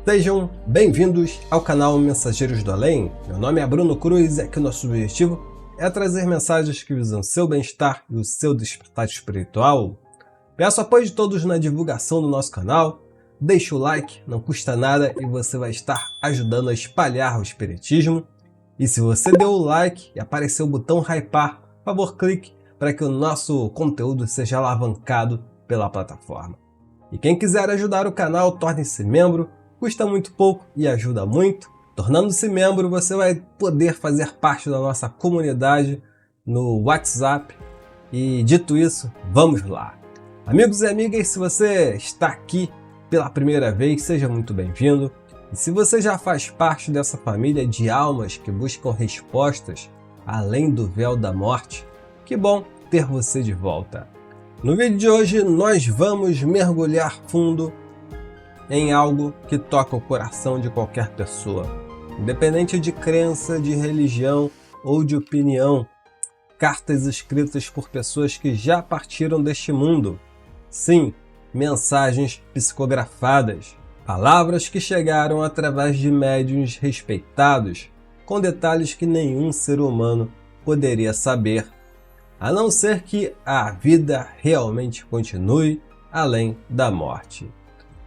Sejam bem-vindos ao canal Mensageiros do Além. Meu nome é Bruno Cruz e aqui o nosso objetivo é trazer mensagens que visam seu bem-estar e o seu despertar espiritual. Peço apoio de todos na divulgação do nosso canal, deixe o like, não custa nada e você vai estar ajudando a espalhar o espiritismo. E se você deu o like e apareceu o botão hypar, por favor clique para que o nosso conteúdo seja alavancado pela plataforma. E quem quiser ajudar o canal, torne-se membro. Custa muito pouco e ajuda muito. Tornando-se membro, você vai poder fazer parte da nossa comunidade no WhatsApp. E dito isso, vamos lá. Amigos e amigas, se você está aqui pela primeira vez, seja muito bem-vindo. E se você já faz parte dessa família de almas que buscam respostas além do véu da morte, que bom ter você de volta. No vídeo de hoje, nós vamos mergulhar fundo em algo que toca o coração de qualquer pessoa, independente de crença, de religião ou de opinião. Cartas escritas por pessoas que já partiram deste mundo. Sim, mensagens psicografadas. Palavras que chegaram através de médiuns respeitados, com detalhes que nenhum ser humano poderia saber, a não ser que a vida realmente continue além da morte.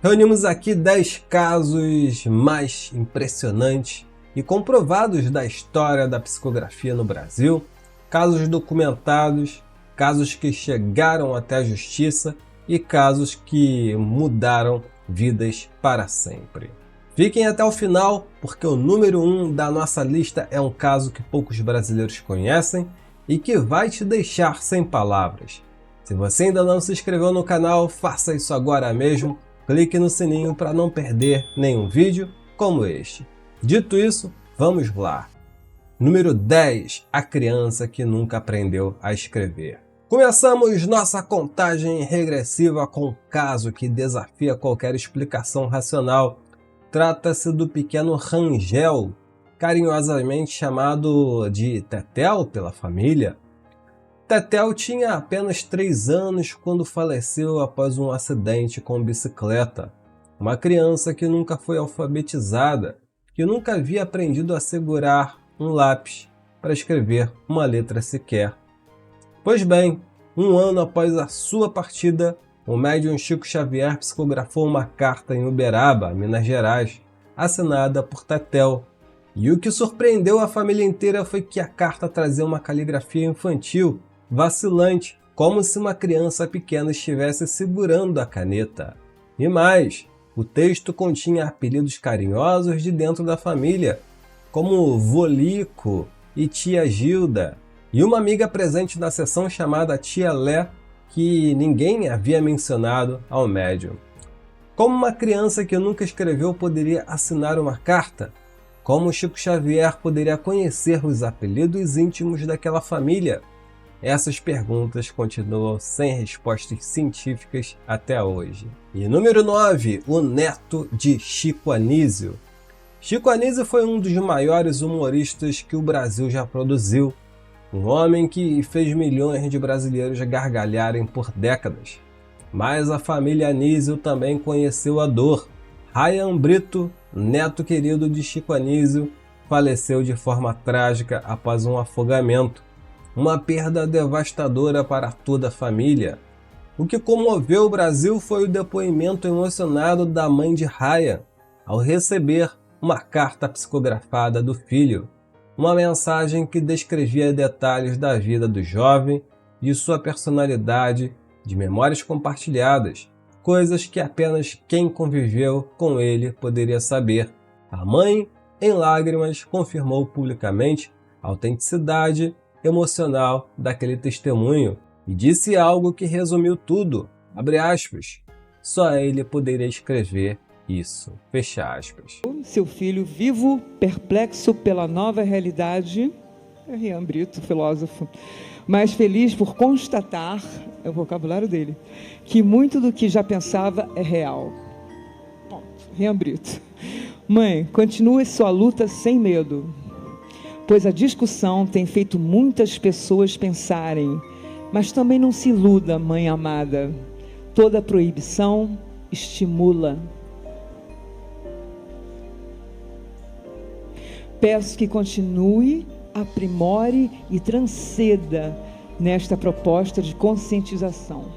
Reunimos aqui 10 casos mais impressionantes e comprovados da história da psicografia no Brasil, casos documentados, casos que chegaram até a justiça e casos que mudaram vidas para sempre. Fiquem até o final, porque o número 1 da nossa lista é um caso que poucos brasileiros conhecem e que vai te deixar sem palavras. Se você ainda não se inscreveu no canal, faça isso agora mesmo. Clique no sininho para não perder nenhum vídeo como este. Dito isso, vamos lá. Número 10. A criança que nunca aprendeu a escrever. Começamos nossa contagem regressiva com um caso que desafia qualquer explicação racional. Trata-se do pequeno Rangel, carinhosamente chamado de Tetel pela família. Tetel tinha apenas 3 anos quando faleceu após um acidente com bicicleta. Uma criança que nunca foi alfabetizada, que nunca havia aprendido a segurar um lápis para escrever uma letra sequer. Pois bem, um ano após a sua partida, o médium Chico Xavier psicografou uma carta em Uberaba, Minas Gerais, assinada por Tetel. E o que surpreendeu a família inteira foi que a carta trazia uma caligrafia infantil, vacilante, como se uma criança pequena estivesse segurando a caneta. E mais, o texto continha apelidos carinhosos de dentro da família, como Volico e Tia Gilda, e uma amiga presente na sessão chamada Tia Lé, que ninguém havia mencionado ao médium. Como uma criança que nunca escreveu poderia assinar uma carta? Como Chico Xavier poderia conhecer os apelidos íntimos daquela família? Essas perguntas continuam sem respostas científicas até hoje. E número 9, o neto de Chico Anísio. Chico Anísio foi um dos maiores humoristas que o Brasil já produziu. Um homem que fez milhões de brasileiros gargalharem por décadas. Mas a família Anísio também conheceu a dor. Ryan Brito, neto querido de Chico Anísio, faleceu de forma trágica após um afogamento. Uma perda devastadora para toda a família. O que comoveu o Brasil foi o depoimento emocionado da mãe de Ryan, ao receber uma carta psicografada do filho. Uma mensagem que descrevia detalhes da vida do jovem e sua personalidade, de memórias compartilhadas, coisas que apenas quem conviveu com ele poderia saber. A mãe, em lágrimas, confirmou publicamente a autenticidade emocional daquele testemunho e disse algo que resumiu tudo, abre aspas, só ele poderia escrever isso, fecha aspas. Seu filho vivo, perplexo pela nova realidade, é Ryan Brito, filósofo, mas feliz por constatar, é o vocabulário dele, que muito do que já pensava é real. Ryan Brito. Mãe, continue sua luta sem medo, pois a discussão tem feito muitas pessoas pensarem, mas também não se iluda, mãe amada, toda proibição estimula. peço que continue, aprimore e transcenda nesta proposta de conscientização.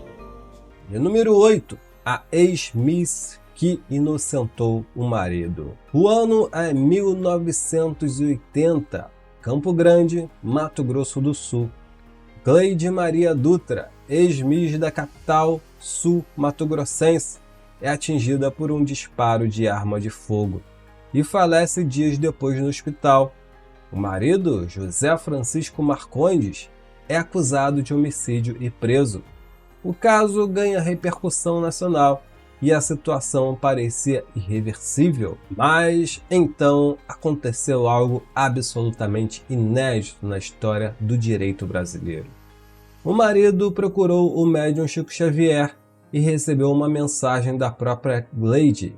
E número 8, a ex-miss que inocentou o marido. O ano é 1980, Campo Grande, Mato Grosso do Sul. Cleide Maria Dutra, ex-miss da capital sul-mato-grossense, é atingida por um disparo de arma de fogo e falece dias depois no hospital. O marido, José Francisco Marcondes, é acusado de homicídio e preso. O caso ganha repercussão nacional e a situação parecia irreversível, mas então aconteceu algo absolutamente inédito na história do direito brasileiro. O marido procurou o médium Chico Xavier e recebeu uma mensagem da própria Cleide,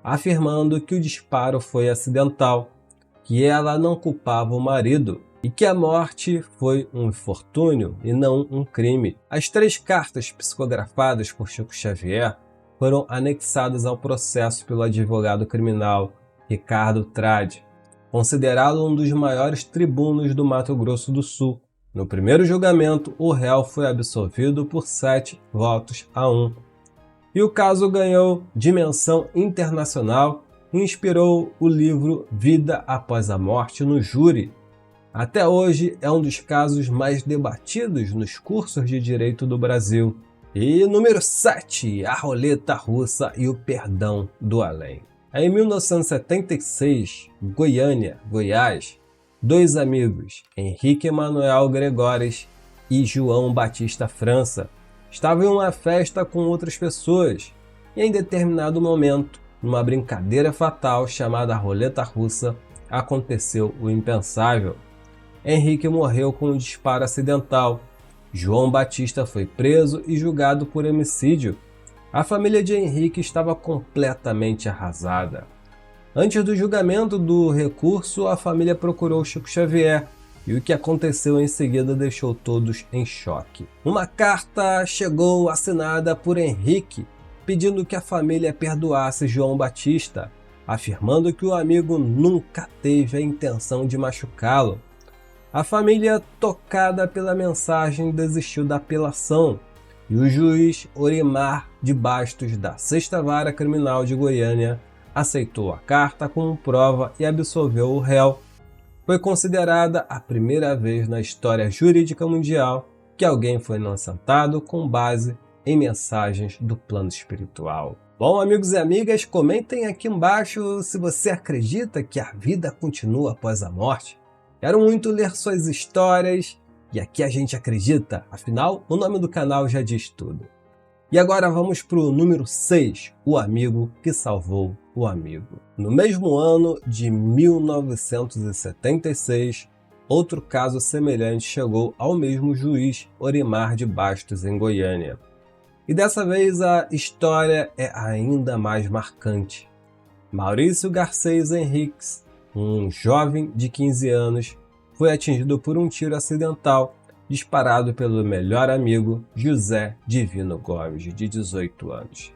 afirmando que o disparo foi acidental, que ela não culpava o marido e que a morte foi um infortúnio e não um crime. As 3 cartas psicografadas por Chico Xavier foram anexadas ao processo pelo advogado criminal Ricardo Trade, considerado um dos maiores tribunos do Mato Grosso do Sul. No primeiro julgamento, o réu foi absolvido por 7 votos a 1. E o caso ganhou dimensão internacional e inspirou o livro Vida Após a Morte no júri. Até hoje é um dos casos mais debatidos nos cursos de direito do Brasil. E número 7, a roleta russa e o perdão do além. Em 1976, Goiânia, Goiás, 2 amigos, Henrique Emanuel Gregores e João Batista França, estavam em uma festa com outras pessoas e em determinado momento, numa brincadeira fatal chamada roleta russa, aconteceu o impensável. Henrique morreu com um disparo acidental. João Batista foi preso e julgado por homicídio. A família de Henrique estava completamente arrasada. Antes do julgamento do recurso, a família procurou Chico Xavier e o que aconteceu em seguida deixou todos em choque. Uma carta chegou assinada por Henrique, pedindo que a família perdoasse João Batista, afirmando que o amigo nunca teve a intenção de machucá-lo. A família, tocada pela mensagem, desistiu da apelação e o juiz Orimar de Bastos, da 6ª Vara Criminal de Goiânia, aceitou a carta como prova e absolveu o réu. Foi considerada a primeira vez na história jurídica mundial que alguém foi inocentado com base em mensagens do plano espiritual. Bom, amigos e amigas, comentem aqui embaixo se você acredita que a vida continua após a morte. Quero muito ler suas histórias e aqui a gente acredita, afinal o nome do canal já diz tudo. E agora vamos para o número 6, o amigo que salvou o amigo. No mesmo ano de 1976, outro caso semelhante chegou ao mesmo juiz Orimar de Bastos, em Goiânia. E dessa vez a história é ainda mais marcante. Maurício Garcês Henriques, um jovem de 15 anos, foi atingido por um tiro acidental disparado pelo melhor amigo José Divino Gomes, de 18 anos.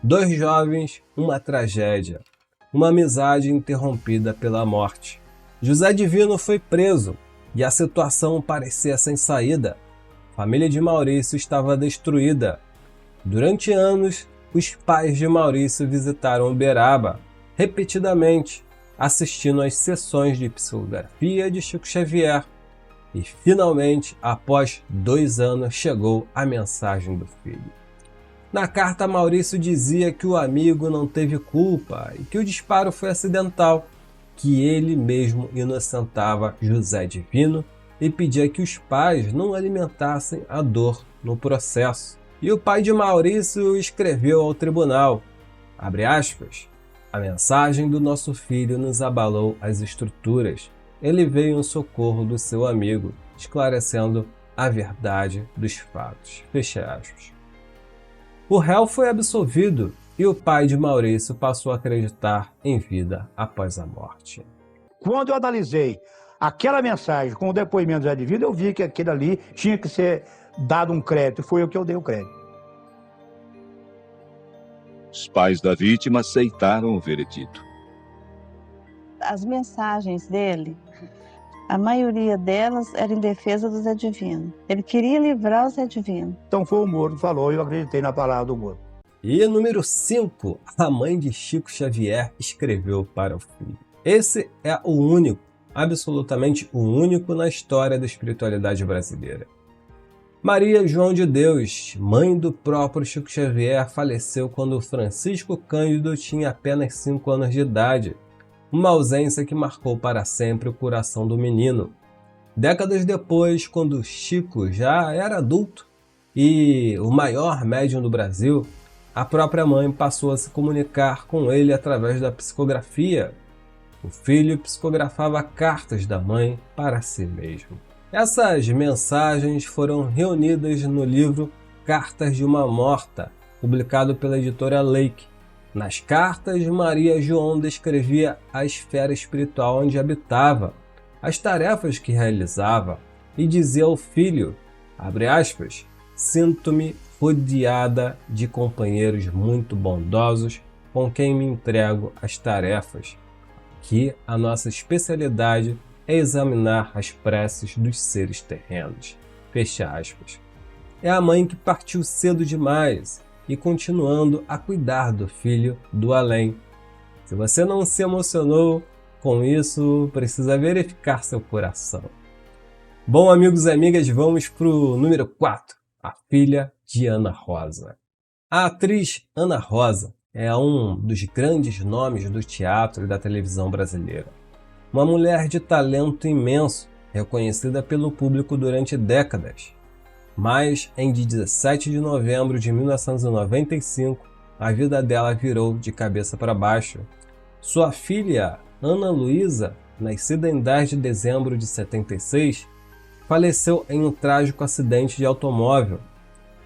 2 jovens, uma tragédia, uma amizade interrompida pela morte. José Divino foi preso e a situação parecia sem saída. A família de Maurício estava destruída. Durante anos, os pais de Maurício visitaram Uberaba repetidamente, assistindo às sessões de psicografia de Chico Xavier. E finalmente, após 2 anos, chegou a mensagem do filho. Na carta, Maurício dizia que o amigo não teve culpa e que o disparo foi acidental, que ele mesmo inocentava José Divino e pedia que os pais não alimentassem a dor no processo. E o pai de Maurício escreveu ao tribunal, abre aspas, a mensagem do nosso filho nos abalou as estruturas. Ele veio em socorro do seu amigo, esclarecendo a verdade dos fatos. Fecha aspas. O réu foi absolvido e o pai de Maurício passou a acreditar em vida após a morte. Quando eu analisei aquela mensagem com o depoimento do José Divino, eu vi que aquele ali tinha que ser dado um crédito. Foi eu que eu dei o crédito. Os pais da vítima aceitaram o veredito. as mensagens dele, a maioria delas era em defesa do Zé Divino. Ele queria livrar o Zé Divino. Então foi o Moro que falou e eu acreditei na palavra do Moro. E número 5, a mãe de Chico Xavier escreveu para o filho. Esse é o único, absolutamente o único na história da espiritualidade brasileira. Maria João de Deus, mãe do próprio Chico Xavier, faleceu quando Francisco Cândido tinha apenas 5 anos de idade, uma ausência que marcou para sempre o coração do menino. Décadas depois, quando Chico já era adulto e o maior médium do Brasil, a própria mãe passou a se comunicar com ele através da psicografia. O filho psicografava cartas da mãe para si mesmo. Essas mensagens foram reunidas no livro Cartas de uma Morta, publicado pela editora Leike. Nas cartas, Maria João descrevia a esfera espiritual onde habitava, as tarefas que realizava e dizia ao filho, abre aspas, sinto-me rodeada de companheiros muito bondosos com quem me entrego às tarefas, que a nossa especialidade é examinar as preces dos seres terrenos. Fecha aspas. É a mãe que partiu cedo demais e continuando a cuidar do filho do além. Se você não se emocionou com isso, precisa verificar seu coração. Bom, amigos e amigas, vamos para o número 4, a filha de Ana Rosa. A atriz Ana Rosa é um dos grandes nomes do teatro e da televisão brasileira. Uma mulher de talento imenso, reconhecida pelo público durante décadas. Mas, em 17 de novembro de 1995, a vida dela virou de cabeça para baixo. Sua filha, Ana Luísa, nascida em 10 de dezembro de 76, faleceu em um trágico acidente de automóvel.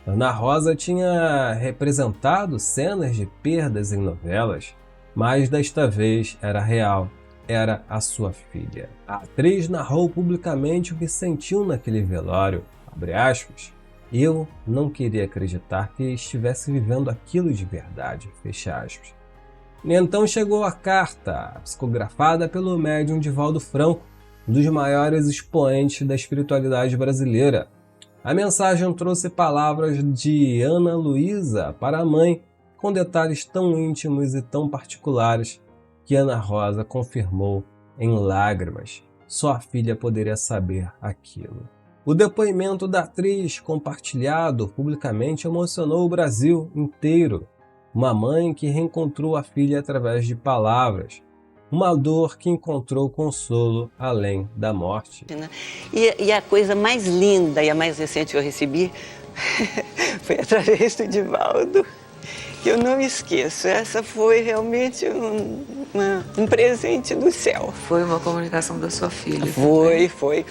Ana Rosa tinha representado cenas de perdas em novelas, mas desta vez era real. Era a sua filha. A atriz narrou publicamente o que sentiu naquele velório. Abre aspas. Eu não queria acreditar que estivesse vivendo aquilo de verdade. Fecha aspas. E então chegou a carta, psicografada pelo médium Divaldo Franco, um dos maiores expoentes da espiritualidade brasileira. A mensagem trouxe palavras de Ana Luísa para a mãe, com detalhes tão íntimos e tão particulares que Ana Rosa confirmou em lágrimas. Só a filha poderia saber aquilo. O depoimento da atriz, compartilhado publicamente, emocionou o Brasil inteiro. Uma mãe que reencontrou a filha através de palavras. Uma dor que encontrou consolo além da morte. E a coisa mais linda e a mais recente que eu recebi foi através do Divaldo, que eu não me esqueço. Essa foi realmente um presente do céu. Foi uma comunicação da sua filha. Foi.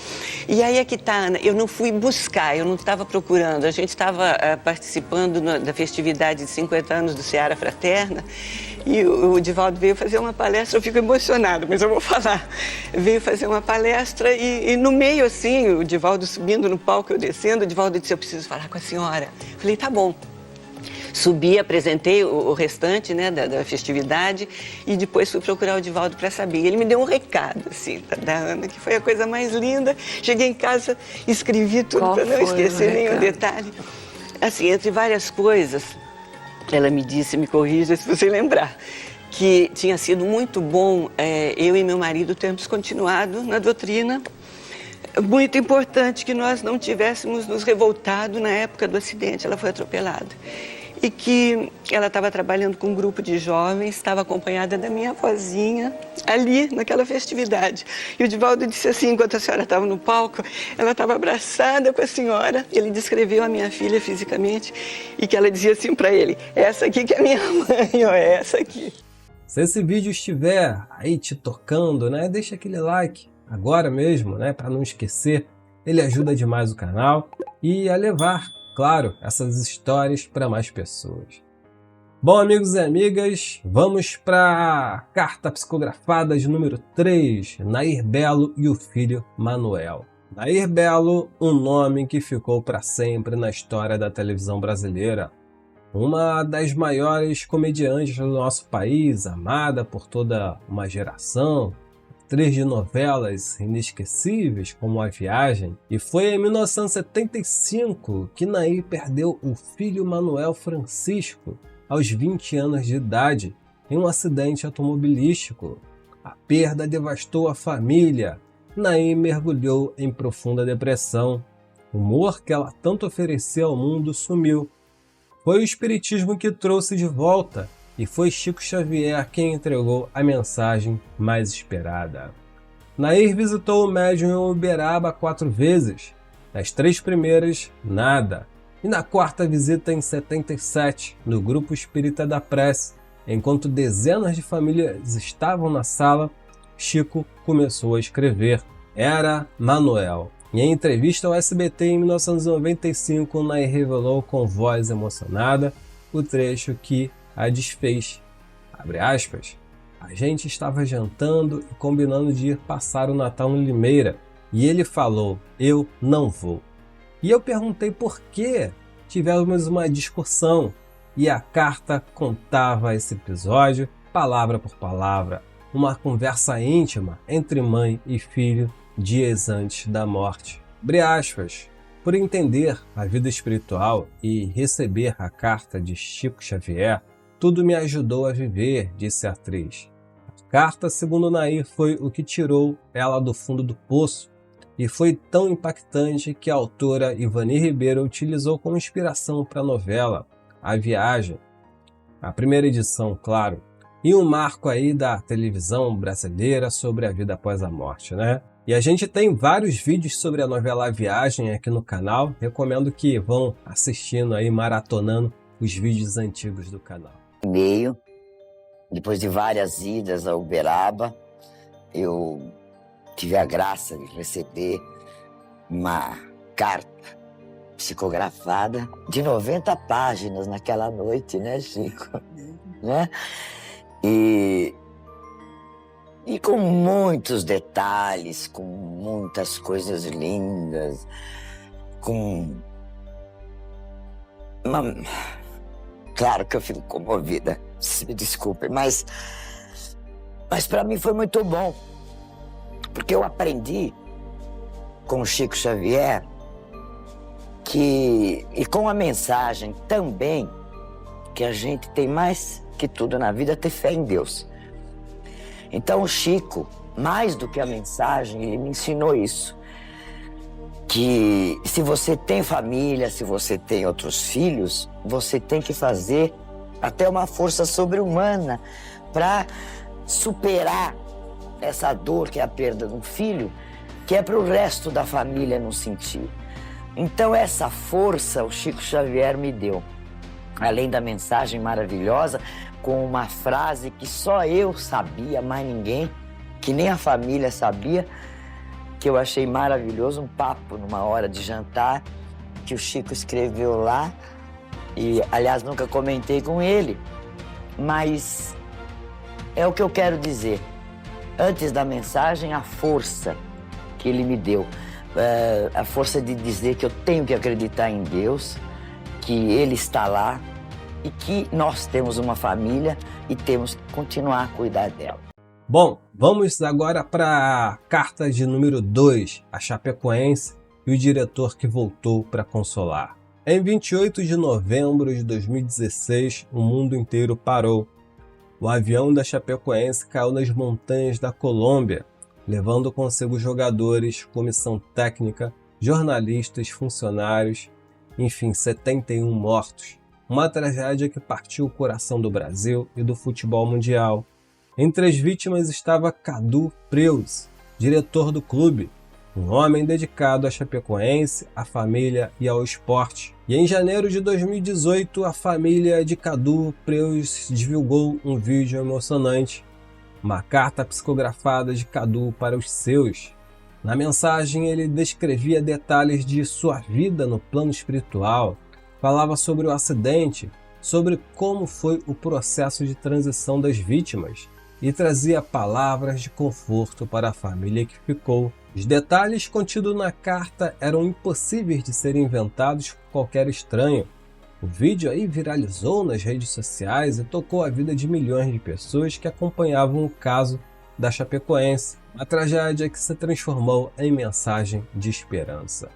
E aí é que tá, Ana, eu não fui buscar, eu não estava procurando. A gente estava participando da festividade de 50 anos do Seara Fraterna e o Divaldo veio fazer uma palestra, eu fico emocionado, mas eu vou falar. Veio fazer uma palestra e no meio assim, o Divaldo subindo no palco, eu descendo, o Divaldo disse, eu preciso falar com a senhora. Falei, tá bom. Subi, apresentei o restante, né, da festividade e depois fui procurar o Divaldo para saber. Ele me deu um recado, assim, da Ana, que foi a coisa mais linda. Cheguei em casa, escrevi tudo para não esquecer nenhum detalhe. Assim, entre várias coisas, ela me disse, me corrija se você lembrar, que tinha sido muito bom eu e meu marido termos continuado na doutrina. Muito importante que nós não tivéssemos nos revoltado na época do acidente, ela foi atropelada. E que ela estava trabalhando com um grupo de jovens, estava acompanhada da minha avózinha, ali, naquela festividade. E o Divaldo disse assim, enquanto a senhora estava no palco, ela estava abraçada com a senhora, ele descreveu a minha filha fisicamente, e que ela dizia assim para ele, essa aqui que é minha mãe, ó, é essa aqui. Se esse vídeo estiver aí te tocando, né, deixa aquele like agora mesmo, né, para não esquecer, ele ajuda demais o canal e a levar, claro, essas histórias para mais pessoas. Bom, amigos e amigas, vamos para a carta psicografada de número 3, Nair Belo e o filho Manuel. Nair Belo, um nome que ficou para sempre na história da televisão brasileira. Uma das maiores comediantes do nosso país, amada por toda uma geração, atriz de novelas inesquecíveis como A Viagem, e foi em 1975 que Nair perdeu o filho Manuel Francisco aos 20 anos de idade em um acidente automobilístico. A perda devastou a família. Nair mergulhou em profunda depressão. O humor que ela tanto oferecia ao mundo sumiu. Foi o espiritismo que trouxe de volta, e foi Chico Xavier quem entregou a mensagem mais esperada. Nair visitou o médium em Uberaba 4 vezes. Nas 3 primeiras, nada. E na 4ª visita, em 77, no Grupo Espírita da Prece, enquanto dezenas de famílias estavam na sala, Chico começou a escrever. Era Manuel. E em entrevista ao SBT em 1995, Nair revelou com voz emocionada o trecho que a desfez. Abre aspas. A gente estava jantando e combinando de ir passar o Natal em Limeira. E ele falou, eu não vou. E eu perguntei por quê. Tivemos uma discussão. E a carta contava esse episódio, palavra por palavra. Uma conversa íntima entre mãe e filho dias antes da morte. Abre aspas. Por entender a vida espiritual e receber a carta de Chico Xavier, tudo me ajudou a viver, disse a atriz. A carta, segundo Nair, foi o que tirou ela do fundo do poço e foi tão impactante que a autora Ivani Ribeiro utilizou como inspiração para a novela A Viagem, a primeira edição, claro, e um marco aí da televisão brasileira sobre a vida após a morte, né? E a gente tem vários vídeos sobre a novela A Viagem aqui no canal, recomendo que vão assistindo aí, maratonando os vídeos antigos do canal. E-mail, depois de várias idas a Uberaba, eu tive a graça de receber uma carta psicografada de 90 páginas naquela noite, né, Chico? Né? E com muitos detalhes, com muitas coisas lindas, com Claro que eu fico comovida, me desculpe, mas para mim foi muito bom, porque eu aprendi com o Chico Xavier e com a mensagem também, que a gente tem mais que tudo na vida ter fé em Deus. Então o Chico, mais do que a mensagem, ele me ensinou isso. Que se você tem família, se você tem outros filhos, você tem que fazer até uma força sobre-humana para superar essa dor que é a perda de um filho, que é para o resto da família não sentir. Então essa força o Chico Xavier me deu. Além da mensagem maravilhosa, com uma frase que só eu sabia, mais ninguém, que nem a família sabia, que eu achei maravilhoso, um papo numa hora de jantar, que o Chico escreveu lá, e aliás nunca comentei com ele, mas é o que eu quero dizer. Antes da mensagem, a força que ele me deu, a força de dizer que eu tenho que acreditar em Deus, que Ele está lá e que nós temos uma família e temos que continuar a cuidar dela. Bom, vamos agora para a carta de número 2, a Chapecoense e o diretor que voltou para consolar. Em 28 de novembro de 2016, o mundo inteiro parou. O avião da Chapecoense caiu nas montanhas da Colômbia, levando consigo jogadores, comissão técnica, jornalistas, funcionários, enfim, 71 mortos. Uma tragédia que partiu o coração do Brasil e do futebol mundial. Entre as vítimas estava Cadu Preus, diretor do clube, um homem dedicado à Chapecoense, à família e ao esporte. E em janeiro de 2018, a família de Cadu Preus divulgou um vídeo emocionante, uma carta psicografada de Cadu para os seus. Na mensagem, ele descrevia detalhes de sua vida no plano espiritual, falava sobre o acidente, sobre como foi o processo de transição das vítimas e trazia palavras de conforto para a família que ficou. Os detalhes contidos na carta eram impossíveis de serem inventados por qualquer estranho. O vídeo aí viralizou nas redes sociais e tocou a vida de milhões de pessoas que acompanhavam o caso da Chapecoense. Uma tragédia que se transformou em mensagem de esperança.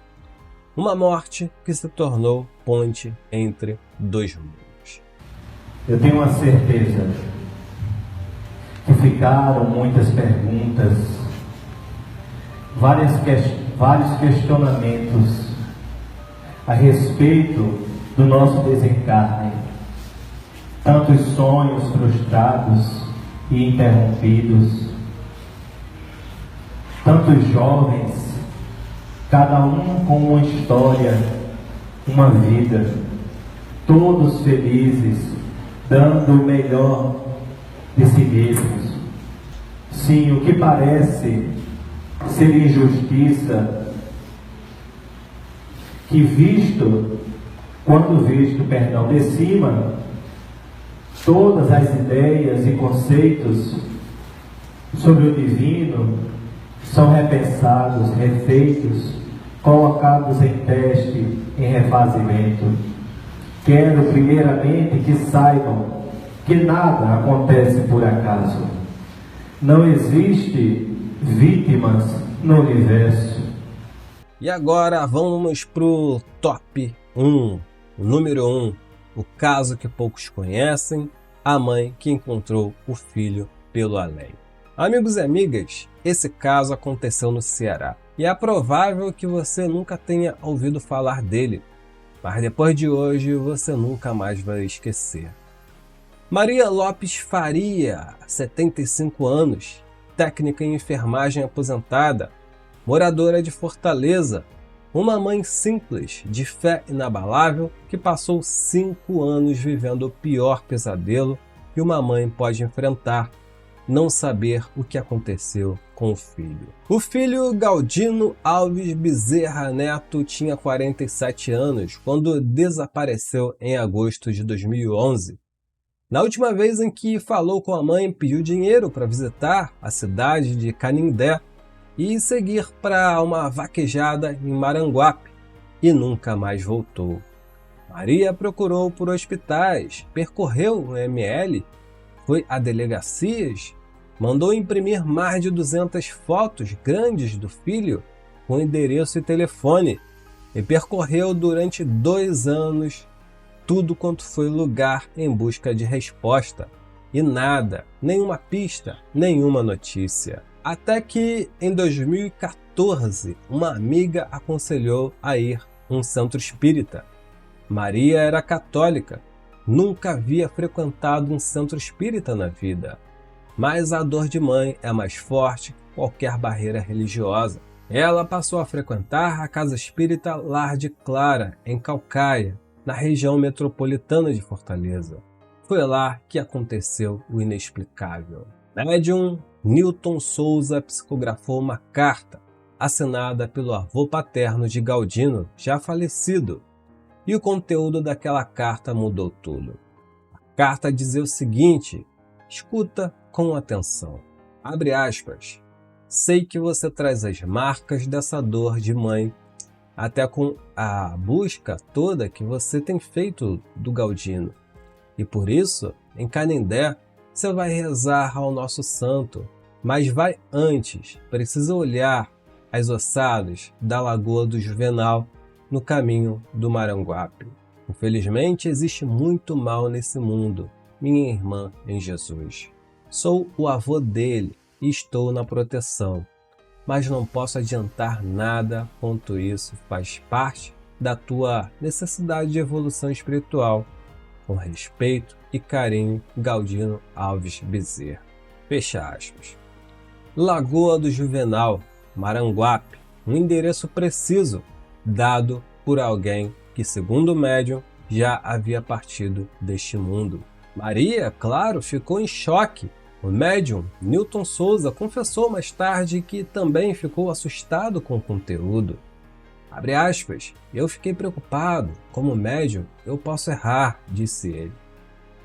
Uma morte que se tornou ponte entre dois mundos. Eu tenho uma certeza que ficaram muitas perguntas, vários questionamentos a respeito do nosso desencarne. Tantos sonhos frustrados e interrompidos, tantos jovens, cada um com uma história, uma vida, todos felizes, dando o melhor de si mesmos. Sim, o que parece ser injustiça, que quando visto de cima, todas as ideias e conceitos sobre o divino são repensados, refeitos, colocados em teste, em refazimento. Quero primeiramente que saibam que nada acontece por acaso. Não existe vítimas no universo. E agora vamos pro top 1, o número 1, o caso que poucos conhecem, a mãe que encontrou o filho pelo além. Amigos e amigas, esse caso aconteceu no Ceará e é provável que você nunca tenha ouvido falar dele, mas depois de hoje você nunca mais vai esquecer. Maria Lopes Faria, 75 anos, técnica em enfermagem aposentada, moradora de Fortaleza, uma mãe simples, de fé inabalável, que passou 5 anos vivendo o pior pesadelo que uma mãe pode enfrentar, não saber o que aconteceu com o filho. O filho Galdino Alves Bezerra Neto tinha 47 anos quando desapareceu em agosto de 2011. Na última vez em que falou com a mãe, pediu dinheiro para visitar a cidade de Canindé e seguir para uma vaquejada em Maranguape, e nunca mais voltou. Maria procurou por hospitais, percorreu o ML, foi a delegacias, mandou imprimir mais de 200 fotos grandes do filho com endereço e telefone e percorreu durante 2 anos tudo quanto foi lugar em busca de resposta. E nada, nenhuma pista, nenhuma notícia. Até que, em 2014, uma amiga aconselhou a ir a um centro espírita. Maria era católica, nunca havia frequentado um centro espírita na vida. Mas a dor de mãe é mais forte que qualquer barreira religiosa. Ela passou a frequentar a casa espírita Lar de Clara, em Caucaia, na região metropolitana de Fortaleza. Foi lá que aconteceu o inexplicável. Médium Newton Souza psicografou uma carta assinada pelo avô paterno de Galdino, já falecido, e o conteúdo daquela carta mudou tudo. A carta dizia o seguinte: escuta com atenção. Abre aspas. Sei que você traz as marcas dessa dor de mãe, até com a busca toda que você tem feito do Galdino. E por isso, em Canindé, você vai rezar ao nosso santo, mas vai antes, precisa olhar as ossadas da Lagoa do Juvenal no caminho do Maranguape. Infelizmente, existe muito mal nesse mundo, minha irmã em Jesus. Sou o avô dele e estou na proteção, mas não posso adiantar nada quanto isso faz parte da tua necessidade de evolução espiritual. Com respeito e carinho, Galdino Alves Bezerra. Fecha aspas. Lagoa do Juvenal, Maranguape, um endereço preciso, dado por alguém que, segundo o médium, já havia partido deste mundo. Maria, claro, ficou em choque. O médium Newton Souza confessou mais tarde que também ficou assustado com o conteúdo. Abre aspas, eu fiquei preocupado, como médium eu posso errar, disse ele.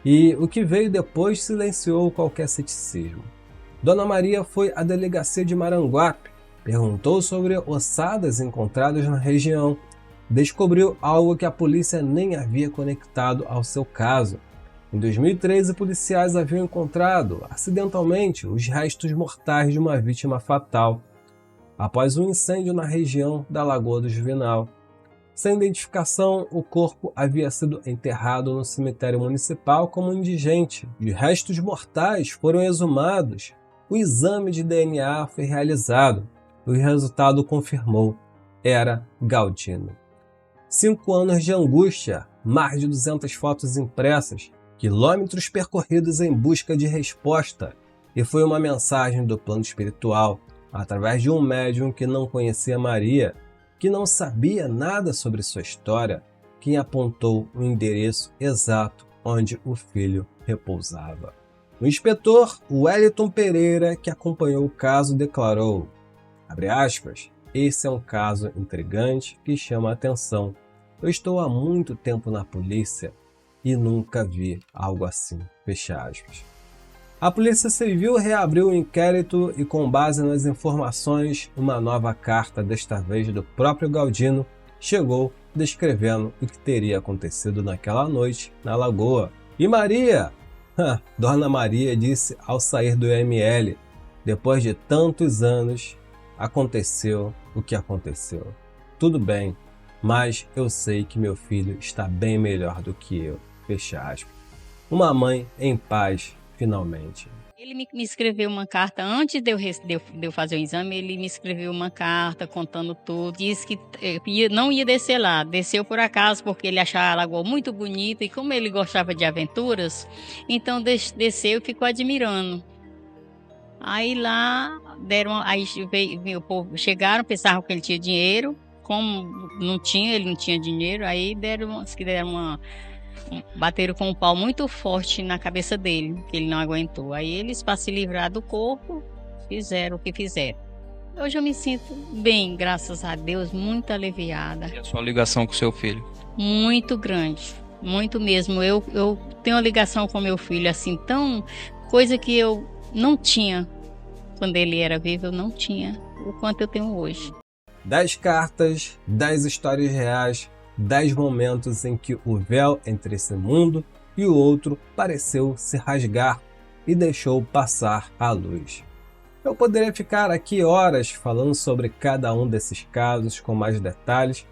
E o que veio depois silenciou qualquer ceticismo. Dona Maria foi à delegacia de Maranguape, perguntou sobre ossadas encontradas na região, descobriu algo que a polícia nem havia conectado ao seu caso. Em 2013, policiais haviam encontrado, acidentalmente, os restos mortais de uma vítima fatal, após um incêndio na região da Lagoa do Juvenal. Sem identificação, o corpo havia sido enterrado no cemitério municipal como indigente. Os restos mortais foram exumados. O exame de DNA foi realizado. O resultado confirmou: era Galdino. 5 anos de angústia, mais de 200 fotos impressas, quilômetros percorridos em busca de resposta, e foi uma mensagem do plano espiritual, através de um médium que não conhecia Maria, que não sabia nada sobre sua história, quem apontou o endereço exato onde o filho repousava. O inspetor Wellington Pereira, que acompanhou o caso, declarou, abre aspas, esse é um caso intrigante que chama a atenção. Eu estou há muito tempo na polícia e nunca vi algo assim, fecha aspas. A Polícia Civil reabriu o inquérito e, com base nas informações, uma nova carta, desta vez do próprio Galdino, chegou descrevendo o que teria acontecido naquela noite na Lagoa. E Maria? Dona Maria disse ao sair do IML, depois de tantos anos, aconteceu o que aconteceu. Tudo bem, mas eu sei que meu filho está bem melhor do que eu, fecha aspas. Uma mãe em paz, finalmente. Ele me escreveu uma carta, antes de eu fazer o exame, ele me escreveu uma carta contando tudo. Disse que não ia descer lá, desceu por acaso porque ele achava a lagoa muito bonita e como ele gostava de aventuras, então desceu e ficou admirando. Aí lá, o povo chegaram, pensavam que ele tinha dinheiro, como ele não tinha dinheiro, aí bateram com um pau muito forte na cabeça dele, que ele não aguentou. Aí eles, para se livrar do corpo, fizeram o que fizeram. Hoje eu me sinto bem, graças a Deus, muito aliviada. E a sua ligação com o seu filho? Muito grande, muito mesmo. Eu tenho uma ligação com meu filho, assim, coisa que eu não tinha quando ele era vivo, eu não tinha o quanto eu tenho hoje. 10 cartas, 10 histórias reais, 10 momentos em que o véu entre esse mundo e o outro pareceu se rasgar e deixou passar a luz. Eu poderia ficar aqui horas falando sobre cada um desses casos com mais detalhes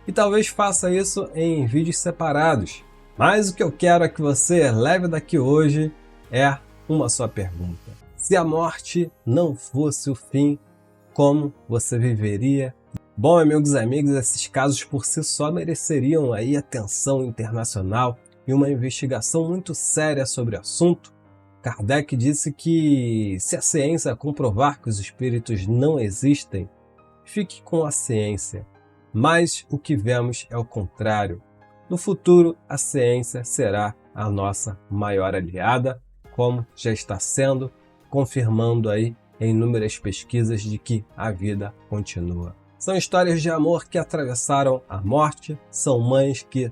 e talvez faça isso em vídeos separados, mas o que eu quero é que você leve daqui hoje é uma só pergunta. Se a morte não fosse o fim, como você viveria? Bom, amigos e amigas, esses casos por si só mereceriam aí atenção internacional e uma investigação muito séria sobre o assunto. Kardec disse que se a ciência comprovar que os espíritos não existem, fique com a ciência. Mas o que vemos é o contrário. No futuro, a ciência será a nossa maior aliada, como já está sendo, confirmando aí em inúmeras pesquisas de que a vida continua. São histórias de amor que atravessaram a morte, são mães que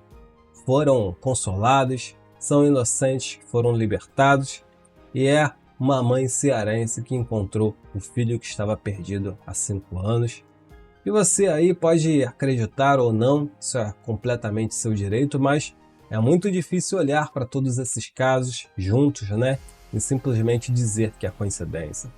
foram consoladas, são inocentes que foram libertados e é uma mãe cearense que encontrou o filho que estava perdido há 5 anos. E você aí pode acreditar ou não, isso é completamente seu direito, mas é muito difícil olhar para todos esses casos juntos, né? E simplesmente dizer que é coincidência.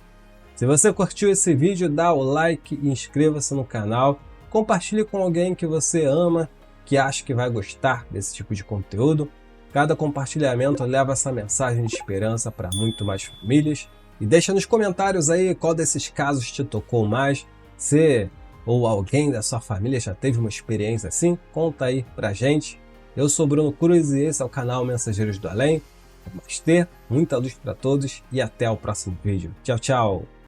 Se você curtiu esse vídeo, dá o like e inscreva-se no canal. Compartilhe com alguém que você ama, que acha que vai gostar desse tipo de conteúdo. Cada compartilhamento leva essa mensagem de esperança para muito mais famílias. E deixa nos comentários aí qual desses casos te tocou mais. Se ou alguém da sua família já teve uma experiência assim, conta aí pra gente. Eu sou Bruno Cruz e esse é o canal Mensageiros do Além. Namastê, muita luz para todos e até o próximo vídeo. Tchau, tchau!